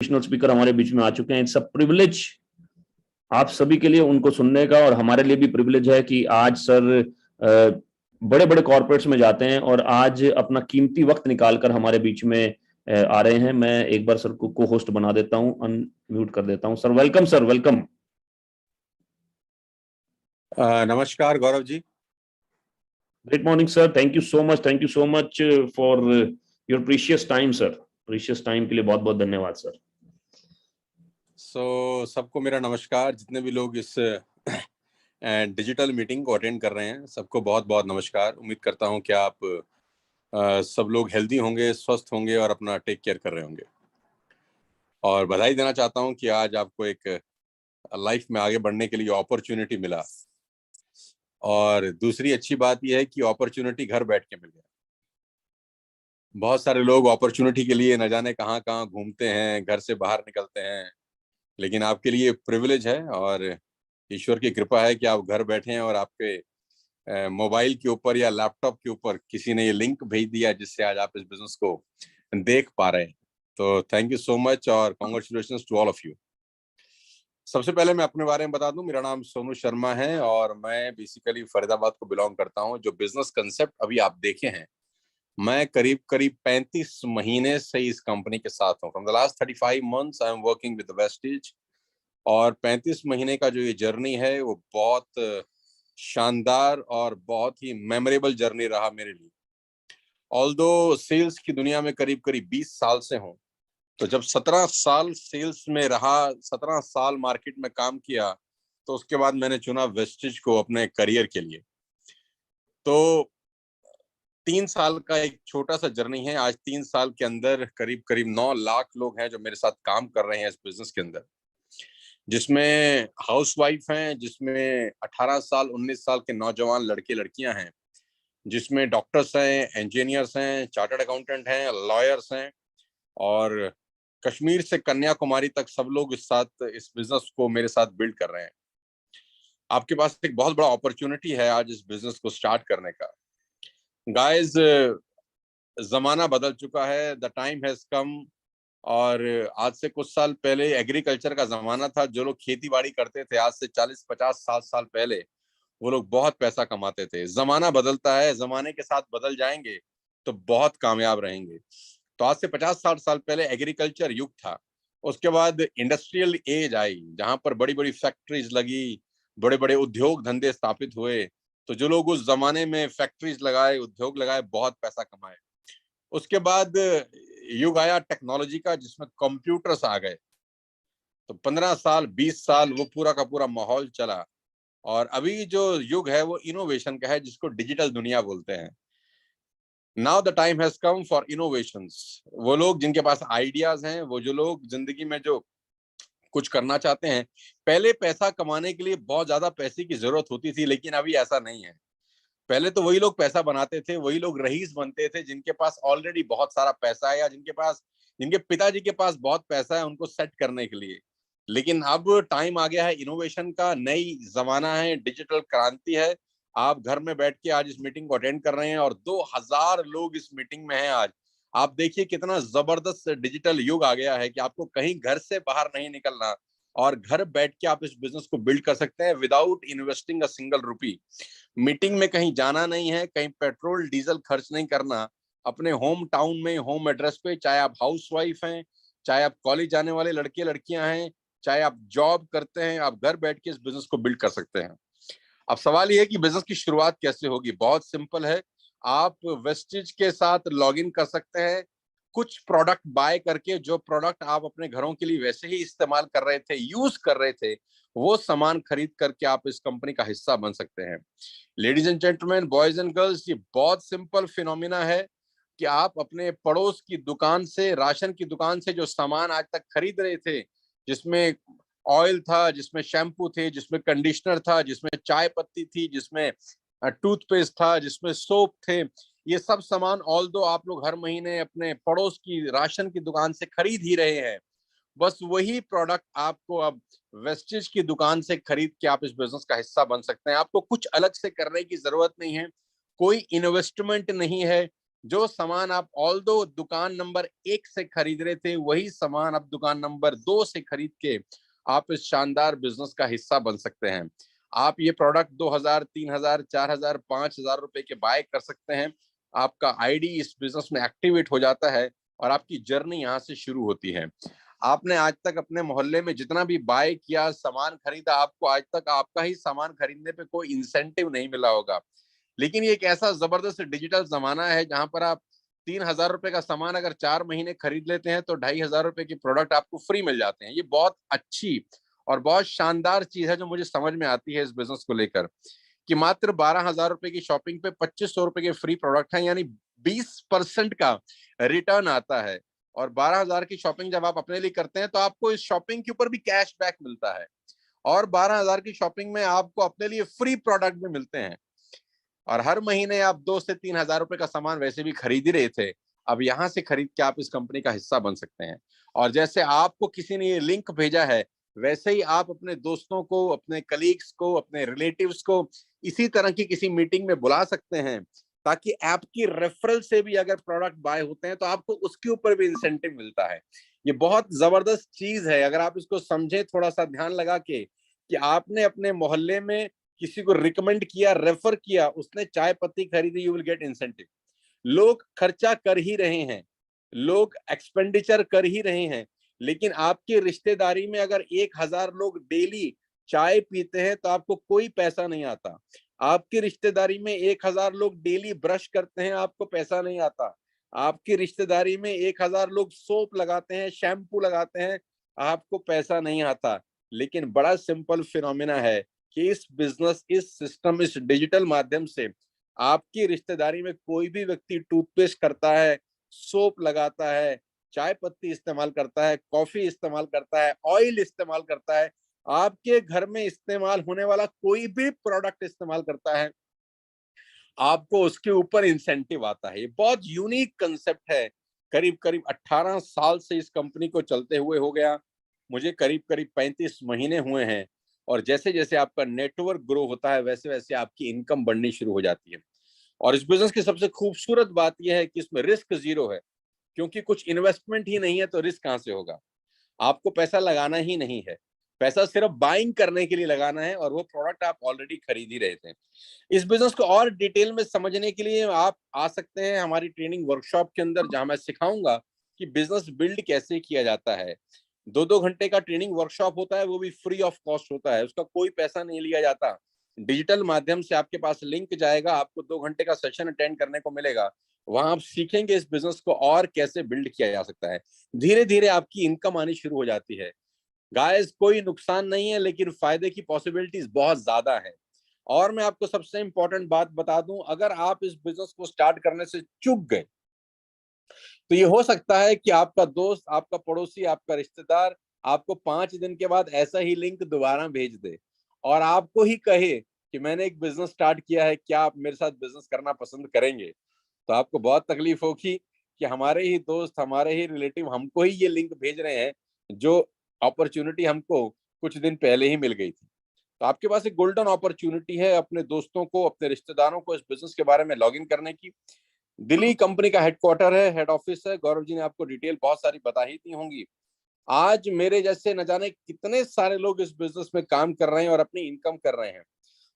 Motivational speaker हमारे बीच में आ चुके हैं। इट्स अ प्रिविलेज आप सभी के लिए उनको सुनने का, और हमारे लिए भी प्रिविलेज है कि आज सर बड़े बड़े कॉर्पोरेट्स में जाते हैं और आज अपना कीमती वक्त निकालकर हमारे बीच में आ रहे हैं। मैं एक बार सर को होस्ट बना देता हूं, अनम्यूट कर देता हूं। Sir welcome, sir welcome. नमस्कार Gaurav ji. Great morning sir, thank you so much for your precious time sir. Precious time के लिए बहुत बहुत धन्यवाद सर। सबको मेरा नमस्कार। जितने भी लोग इस डिजिटल मीटिंग को अटेंड कर रहे हैं सबको बहुत बहुत नमस्कार। उम्मीद करता हूं कि आप सब लोग हेल्दी होंगे, स्वस्थ होंगे और अपना टेक केयर कर रहे होंगे। और बधाई देना चाहता हूं कि आज आपको एक लाइफ में आगे बढ़ने के लिए अपॉर्चुनिटी मिला। और दूसरी अच्छी बात यह है कि अपॉर्चुनिटी घर बैठ के मिल गया। बहुत सारे लोग अपॉर्चुनिटी के लिए न जाने कहाँ कहाँ घूमते हैं, घर से बाहर निकलते हैं, लेकिन आपके लिए प्रिविलेज है और ईश्वर की कृपा है कि आप घर बैठे हैं और आपके मोबाइल के ऊपर या लैपटॉप के ऊपर किसी ने ये लिंक भेज दिया जिससे आज आप इस बिजनेस को देख पा रहे हैं। तो थैंक यू सो मच और congratulations to all of you. सबसे पहले मैं अपने बारे में बता दूं, मेरा नाम सोनू शर्मा है और मैं बेसिकली फरीदाबाद को बिलोंग करता हूं। जो बिजनेस कंसेप्ट अभी आप देखे हैं, मैं करीब करीब 35 महीने से इस कंपनी के साथ हूं। From the last 35 months I am working with Vestige. और 35 महीने का जो ये जर्नी है वो बहुत शानदार और बहुत ही मेमोरेबल जर्नी रहा मेरे लिए। ऑल्दो सेल्स की दुनिया में करीब करीब 20 साल से हूं, तो जब 17 साल सेल्स में रहा, 17 साल मार्केट में काम किया, तो उसके बाद मैंने चुना वेस्टिज को अपने करियर के लिए। तो 3 साल का एक छोटा सा जर्नी है। आज 3 साल के अंदर करीब करीब 9 लाख लोग हैं जो मेरे साथ काम कर रहे हैं इस बिजनेस के अंदर, जिसमें हाउसवाइफ हैं, जिसमें 18 साल 19 साल के नौजवान लड़के लड़कियां हैं, जिसमें डॉक्टर्स हैं, इंजीनियर्स हैं, चार्टर्ड अकाउंटेंट हैं, लॉयर्स हैं, और कश्मीर से कन्याकुमारी तक सब लोग इस बिजनेस को मेरे साथ बिल्ड कर रहे हैं। आपके पास एक बहुत बड़ा अपॉर्चुनिटी है आज इस बिजनेस को स्टार्ट करने का। गाइस, जमाना बदल चुका है, द टाइम हैज कम। और आज से कुछ साल पहले एग्रीकल्चर का जमाना था। जो लोग खेती बाड़ी करते थे आज से 40 50 60 साल पहले, वो लोग बहुत पैसा कमाते थे। जमाना बदलता है, जमाने के साथ बदल जाएंगे तो बहुत कामयाब रहेंगे। तो आज से 50-60 साल पहले एग्रीकल्चर युग था। उसके बाद इंडस्ट्रियल एज आई, जहां पर बड़ी बड़ी फैक्ट्रीज लगी, बड़े बड़े उद्योग धंधे स्थापित हुए। तो जो लोग उस जमाने में फैक्ट्रीज लगाए, उद्योग लगाए, बहुत पैसा कमाए। उसके बाद युग आया टेक्नोलॉजी का, जिसमें कंप्यूटर्स आ गए। तो 15 साल 20 साल वो पूरा का पूरा माहौल चला। और अभी जो युग है वो इनोवेशन का है, जिसको डिजिटल दुनिया बोलते हैं। Now the time has come for innovations. वो लोग जिनके पास आइडियाज हैं, वो जो लोग जिंदगी में जो कुछ करना चाहते हैं। पहले पैसा कमाने के लिए बहुत ज्यादा पैसे की जरूरत होती थी, लेकिन अभी ऐसा नहीं है। पहले तो वही लोग पैसा बनाते थे, वही लोग रईस बनते थे जिनके पास ऑलरेडी बहुत सारा पैसा है, या जिनके पिताजी के पास बहुत पैसा है उनको सेट करने के लिए। लेकिन अब टाइम आ गया है इनोवेशन का, नई जमाना है, डिजिटल क्रांति है। आप घर में बैठ के आज इस मीटिंग को अटेंड कर रहे हैं और 2000 लोग इस मीटिंग में हैं आज। आप देखिए कितना जबरदस्त डिजिटल युग आ गया है कि आपको कहीं घर से बाहर नहीं निकलना, और घर बैठ के आप इस बिजनेस को बिल्ड कर सकते हैं without investing a single rupee. Meeting में कहीं जाना नहीं है, कहीं पेट्रोल डीजल खर्च नहीं करना। अपने होम टाउन में, होम एड्रेस पे, चाहे आप हाउस वाइफ हैं, चाहे आप कॉलेज जाने वाले लड़के लड़कियां हैं, चाहे आप जॉब करते हैं, आप घर बैठ के इस बिजनेस को बिल्ड कर सकते हैं। अब सवाल ये है कि बिजनेस की शुरुआत कैसे होगी। बहुत सिंपल है। आप वेस्टिज के साथ लॉग इन कर सकते हैं, कुछ प्रोडक्ट बाय करके। जो प्रोडक्ट आप अपने घरों के लिए वैसे ही इस्तेमाल कर रहे थे, यूज कर रहे थे, वो सामान खरीद करके आप इस कंपनी का हिस्सा बन सकते हैं। Ladies and gentleman, boys and girls, ये बहुत सिंपल फिनोमिना है कि आप अपने पड़ोस की दुकान से, राशन की दुकान से जो सामान आज तक खरीद रहे थे, जिसमें ऑयल था, जिसमें शैम्पू थे, जिसमें कंडीशनर था, जिसमें चाय पत्ती थी, जिसमें टूथपेस्ट था, जिसमें सोप थे, ये सब सामान ऑल्दो आप लोग हर महीने अपने पड़ोस की राशन की दुकान से खरीद ही रहे हैं। बस वही प्रोडक्ट आपको अब वेस्टिज की दुकान से खरीद के आप इस बिजनेस का हिस्सा बन सकते हैं। आपको कुछ अलग से करने की जरूरत नहीं है, कोई इन्वेस्टमेंट नहीं है, जो सामान आप ऑल्दो दुकान नंबर 1 से खरीद रहे थे, वही सामान आप दुकान नंबर 2 से खरीद के आप इस शानदार बिजनेस का हिस्सा बन सकते हैं। आप ये प्रोडक्ट 2000, 3000, 4000, 5000 रुपए के बाय कर सकते हैं। आपका आईडी इस बिजनेस में एक्टिवेट हो जाता है और आपकी जर्नी यहाँ से शुरू होती है। आपने आज तक अपने मोहल्ले में जितना भी बाय किया, सामान खरीदा, आपको आज तक आपका ही सामान खरीदने पे कोई इंसेंटिव नहीं मिला होगा। लेकिन ये एक ऐसा जबरदस्त डिजिटल जमाना है जहां पर आप 3000 रुपए का सामान अगर 4 महीने खरीद लेते हैं तो 2500 रुपए की प्रोडक्ट आपको फ्री मिल जाते हैं। ये बहुत अच्छी और बहुत शानदार चीज है जो मुझे समझ में आती है इस बिजनेस को लेकर, कि मात्र 12,000 रुपए की शॉपिंग पे 2500 रुपए के फ्री प्रोडक्ट है, यानी 20% का रिटर्न आता है। और 12,000 की शॉपिंग जब आप अपने लिए करते हैं तो आपको इस शॉपिंग के ऊपर भी कैशबैक मिलता है, और 12,000 की शॉपिंग में आपको अपने लिए फ्री प्रोडक्ट भी मिलते हैं। और हर महीने आप 2 से 3,000 रुपए का सामान वैसे भी खरीद ही रहे थे, अब यहाँ से खरीद के आप इस कंपनी का हिस्सा बन सकते हैं। और जैसे आपको किसी ने ये लिंक भेजा है, वैसे ही आप अपने दोस्तों को, अपने कलीग्स को, अपने रिलेटिव्स को इसी तरह की किसी मीटिंग में बुला सकते हैं, ताकि आपकी रेफरल से भी अगर प्रोडक्ट बाय होते हैं तो आपको उसके ऊपर भी इंसेंटिव मिलता है। ये बहुत जबरदस्त चीज है अगर आप इसको समझे, थोड़ा सा ध्यान लगा के, कि आपने अपने मोहल्ले में किसी को रिकमेंड किया, रेफर किया, उसने चाय पत्ती खरीदी, यू विल गेट इंसेंटिव। लोग खर्चा कर ही रहे हैं, लोग एक्सपेंडिचर कर ही रहे हैं, लेकिन आपकी रिश्तेदारी में अगर 1000 लोग डेली चाय पीते हैं तो आपको कोई पैसा नहीं आता। आपकी रिश्तेदारी में 1000 लोग डेली ब्रश करते हैं, आपको पैसा नहीं आता। आपकी रिश्तेदारी में 1000 लोग सोप लगाते हैं, शैम्पू लगाते हैं, आपको पैसा नहीं आता। लेकिन बड़ा सिंपल फिनोमिना है कि इस बिजनेस, इस सिस्टम, इस डिजिटल माध्यम से आपकी रिश्तेदारी में कोई भी व्यक्ति टूथपेस्ट करता है, सोप लगाता है, चाय पत्ती इस्तेमाल करता है, कॉफी इस्तेमाल करता है, ऑयल इस्तेमाल करता है, आपके घर में इस्तेमाल होने वाला कोई भी प्रोडक्ट इस्तेमाल करता है, आपको उसके ऊपर इंसेंटिव आता है। ये बहुत यूनिक कंसेप्ट है। करीब करीब 18 साल से इस कंपनी को चलते हुए हो गया, मुझे करीब करीब 35 महीने हुए हैं। और जैसे जैसे आपका नेटवर्क ग्रो होता है वैसे वैसे आपकी इनकम बढ़नी शुरू हो जाती है। और इस बिजनेस की सबसे खूबसूरत बात यह है कि इसमें रिस्क जीरो है, क्योंकि कुछ इन्वेस्टमेंट ही नहीं है तो रिस्क कहाँ से होगा। आपको पैसा लगाना ही नहीं है, पैसा सिर्फ बाइंग करने के लिए लगाना है, और वो प्रोडक्ट आप ऑलरेडी खरीद ही रहे थे। इस बिजनेस को और डिटेल में समझने के लिए आप आ सकते हैं हमारी ट्रेनिंग वर्कशॉप के अंदर, जहां मैं सिखाऊंगा कि बिजनेस बिल्ड कैसे किया जाता है। 2-2 घंटे का ट्रेनिंग वर्कशॉप होता है, वो भी फ्री ऑफ कॉस्ट होता है, उसका कोई पैसा नहीं लिया जाता। डिजिटल माध्यम से आपके पास लिंक जाएगा, आपको 2 घंटे का सेशन अटेंड करने को मिलेगा। वहां आप सीखेंगे इस बिजनेस को और कैसे बिल्ड किया जा सकता है। धीरे धीरे आपकी इनकम आनी शुरू हो जाती है। गाइस, कोई नुकसान नहीं है, लेकिन फायदे की पॉसिबिलिटीज बहुत ज्यादा है। और मैं आपको सबसे इंपॉर्टेंट बात बता दूं, अगर आप इस बिजनेस को स्टार्ट करने से चूक गए तो ये हो सकता है कि आपका दोस्त, आपका पड़ोसी, आपका रिश्तेदार आपको 5 दिन के बाद ऐसा ही लिंक दोबारा भेज दे और आपको ही कहे कि मैंने एक बिजनेस स्टार्ट किया है, क्या आप मेरे साथ बिजनेस करना पसंद करेंगे। तो आपको बहुत तकलीफ होगी कि हमारे ही दोस्त, हमारे ही रिलेटिव हमको ही ये लिंक भेज रहे हैं, जो अपॉर्चुनिटी हमको कुछ दिन पहले ही मिल गई थी। तो आपके पास एक गोल्डन अपॉर्चुनिटी है अपने दोस्तों को, अपने रिश्तेदारों को इस बिजनेस के बारे में लॉगिन करने की। दिल्ली कंपनी का हेडक्वार्टर है, हेड ऑफिस है। गौरव जी ने आपको डिटेल बहुत सारी बता ही दी होंगी। आज मेरे जैसे न जाने कितने सारे लोग इस बिजनेस में काम कर रहे हैं और अपनी इनकम कर रहे हैं।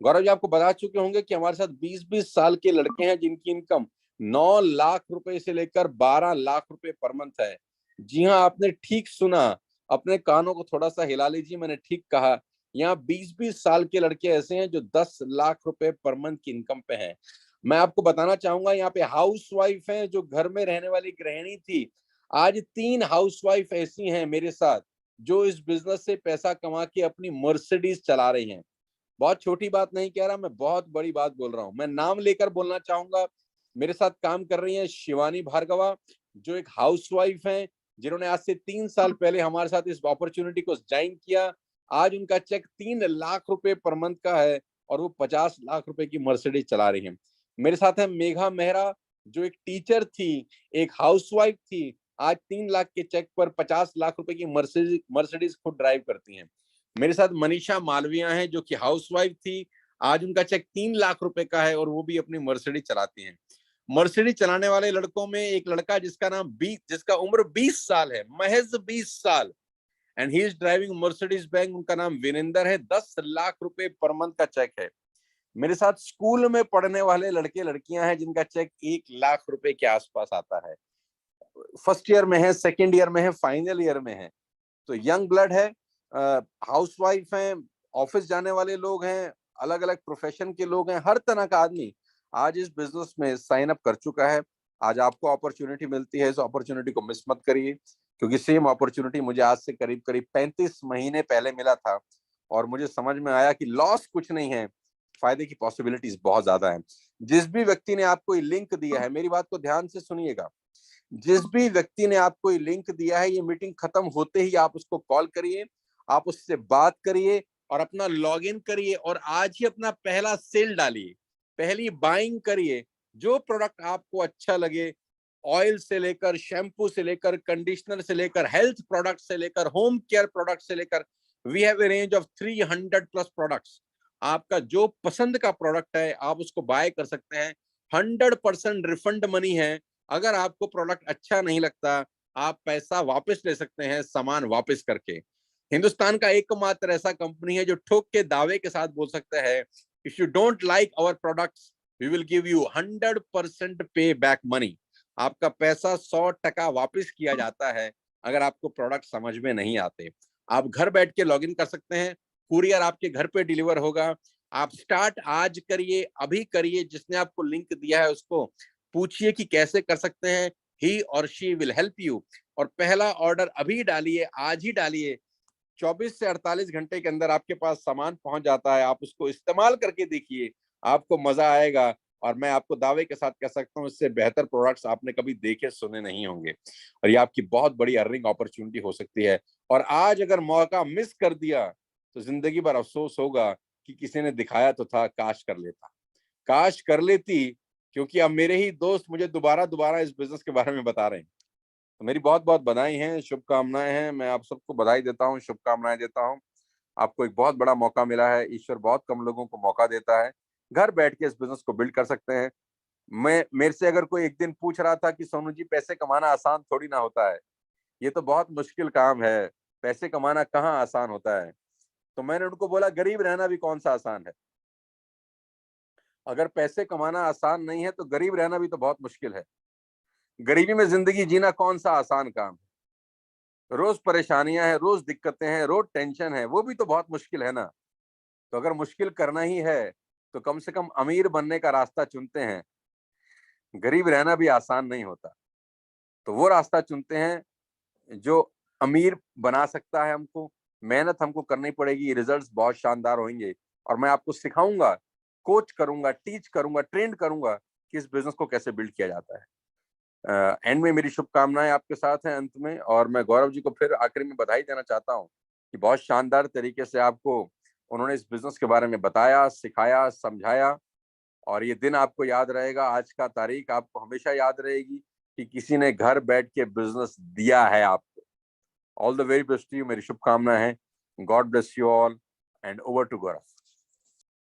गौरव जी आपको बता चुके होंगे कि हमारे साथ 20-20 साल के लड़के हैं जिनकी इनकम 9 लाख रुपए से लेकर 12 लाख रुपए पर मंथ है। जी हाँ, आपने ठीक सुना, अपने कानों को थोड़ा सा हिला लीजिए, मैंने ठीक कहा। यहाँ 20-20 साल के लड़के ऐसे हैं जो 10 लाख रुपए पर मंथ की इनकम पे हैं। मैं आपको बताना चाहूंगा, यहाँ पे हाउस वाइफ है जो घर में रहने वाली गृहिणी थी, आज 3 हाउस वाइफ ऐसी हैं मेरे साथ जो इस बिजनेस से पैसा कमा के अपनी मर्सिडीज चला रही हैं। बहुत छोटी बात नहीं कह रहा, मैं बहुत बड़ी बात बोल रहा हूँ। मैं नाम लेकर बोलना चाहूंगा। मेरे साथ काम कर रही हैं शिवानी भार्गवा, जो एक हाउस वाइफ हैं, जिन्होंने आज से 3 साल पहले हमारे साथ इस अपॉर्चुनिटी को ज्वाइन किया। आज उनका चेक 3 लाख रुपए पर मंथ का है और वो 50 लाख रुपए की मर्सिडीज चला रही हैं। मेरे साथ है मेघा मेहरा, जो एक टीचर थी, एक हाउसवाइफ थी, आज 3 लाख के चेक पर 50 लाख रुपए की मर्सिडीज खुद ड्राइव करती हैं। मेरे साथ मनीषा मालविया हैं, जो कि हाउसवाइफ थी, आज उनका चेक 3 लाख रुपए का है और वो भी अपनी मर्सिडीज चलाती हैं। मर्सिडीज चलाने वाले लड़कों में एक लड़का जिसका उम्र 20 साल है, महज 20 साल, and he is driving Mercedes bank. उनका नाम विनेंदर है। 10 लाख रुपए पर मंथ का चेक है। मेरे साथ स्कूल में पढ़ने वाले लड़के लड़कियां हैं जिनका चेक 1 लाख रुपए के आसपास आता है। फर्स्ट ईयर में है, सेकेंड ईयर में है, फाइनल ईयर में है। तो यंग ब्लड है, हाउसवाइफ हैं, ऑफिस जाने वाले लोग हैं, अलग अलग प्रोफेशन के लोग हैं, हर तरह का आदमी आज इस बिजनेस में साइन अप कर चुका है। आज आपको अपॉर्चुनिटी मिलती है, इस अपॉर्चुनिटी को मिस मत करिए, क्योंकि सेम अपॉर्चुनिटी मुझे आज से करीब करीब 35 महीने पहले मिला था और मुझे समझ में आया कि लॉस कुछ नहीं है, फायदे की पॉसिबिलिटीज बहुत ज्यादा है। जिस भी व्यक्ति ने आपको ये लिंक दिया है, मेरी बात को ध्यान से सुनिएगा, जिस भी व्यक्ति ने आपको ये लिंक दिया है, ये मीटिंग खत्म होते ही आप उसको कॉल करिए, आप उससे बात करिए और अपना लॉगिन करिए और आज ही अपना पहला सेल डालिए, पहली बाइंग करिए। जो प्रोडक्ट आपको अच्छा लगे, ऑयल से लेकर, शैम्पू से लेकर, कंडीशनर से लेकर, हेल्थ प्रोडक्ट से लेकर, होम केयर प्रोडक्ट से लेकर, we have a range of 300 plus products. आपका जो पसंद का प्रोडक्ट है आप उसको बाय कर सकते हैं। 100% रिफंड मनी है। अगर आपको प्रोडक्ट अच्छा नहीं लगता, आप पैसा वापस ले सकते हैं, सामान वापस करके। हिंदुस्तान का एकमात्र ऐसा कंपनी है जो ठोक के दावे के साथ बोल सकता है, if you don't like our products we will give you 100% pay back money. आपका पैसा 100% वापस किया जाता है अगर आपको प्रोडक्ट समझ में नहीं आते। आप घर बैठ के लॉग इन कर सकते हैं, कुरियर आपके घर पे डिलीवर होगा। आप स्टार्ट आज करिए, अभी करिए। जिसने आपको लिंक दिया है उसको पूछिए कि कैसे कर सकते हैं, ही और शी विल हेल्प यू। और पहला ऑर्डर अभी डालिए, आज ही डालिए। 24 से 48 घंटे के अंदर आपके पास सामान पहुंच जाता है। आप उसको इस्तेमाल करके देखिए, आपको मजा आएगा। और मैं आपको दावे के साथ कह सकता हूं, इससे बेहतर प्रोडक्ट्स आपने कभी देखे सुने नहीं होंगे और ये आपकी बहुत बड़ी अर्निंग अपॉर्चुनिटी हो सकती है। और आज अगर मौका मिस कर दिया तो जिंदगी भर अफसोस होगा कि किसी ने दिखाया तो था, काश कर लेता, काश कर लेती। क्योंकि अब मेरे ही दोस्त मुझे दोबारा दोबारा इस बिजनेस के बारे में बता रहे हैं। तो मेरी बहुत बहुत बधाई हैं, शुभकामनाएं हैं। मैं आप सबको बधाई देता हूं, शुभकामनाएं देता हूं। आपको एक बहुत बड़ा मौका मिला है। ईश्वर बहुत कम लोगों को मौका देता है। घर बैठ के इस बिजनेस को बिल्ड कर सकते हैं। मैं मेरे से अगर कोई एक दिन पूछ रहा था कि सोनू जी पैसे कमाना आसान थोड़ी ना होता है, ये तो बहुत मुश्किल काम है, पैसे कमाना कहाँ आसान होता है, तो मैंने उनको बोला गरीब रहना भी कौन सा आसान है। अगर पैसे कमाना आसान नहीं है तो गरीब रहना भी तो बहुत मुश्किल है। गरीबी में जिंदगी जीना कौन सा आसान काम है। रोज परेशानियां हैं, रोज दिक्कतें हैं, रोज टेंशन है, वो भी तो बहुत मुश्किल है ना। तो अगर मुश्किल करना ही है तो कम से कम अमीर बनने का रास्ता चुनते हैं। गरीब रहना भी आसान नहीं होता, तो वो रास्ता चुनते हैं जो अमीर बना सकता है हमको। मेहनत हमको करनी पड़ेगी, रिजल्ट्स बहुत शानदार होंगे और मैं आपको सिखाऊंगा, कोच करूंगा, टीच करूंगा, ट्रेन करूंगा कि इस बिजनेस को कैसे बिल्ड किया जाता है। एंड में मेरी शुभकामनाएं आपके साथ हैं अंत में। और मैं गौरव जी को फिर आखिरी में बधाई देना चाहता हूं कि बहुत शानदार तरीके से आपको उन्होंने इस बिजनेस के बारे में बताया, सिखाया, समझाया। और ये दिन आपको याद रहेगा, आज का तारीख आपको हमेशा याद रहेगी कि किसी ने घर बैठ के बिजनेस दिया है आपको। All the very best to you, मेरी शुभकामनाएं हैं। God bless you all and over to Gaurav.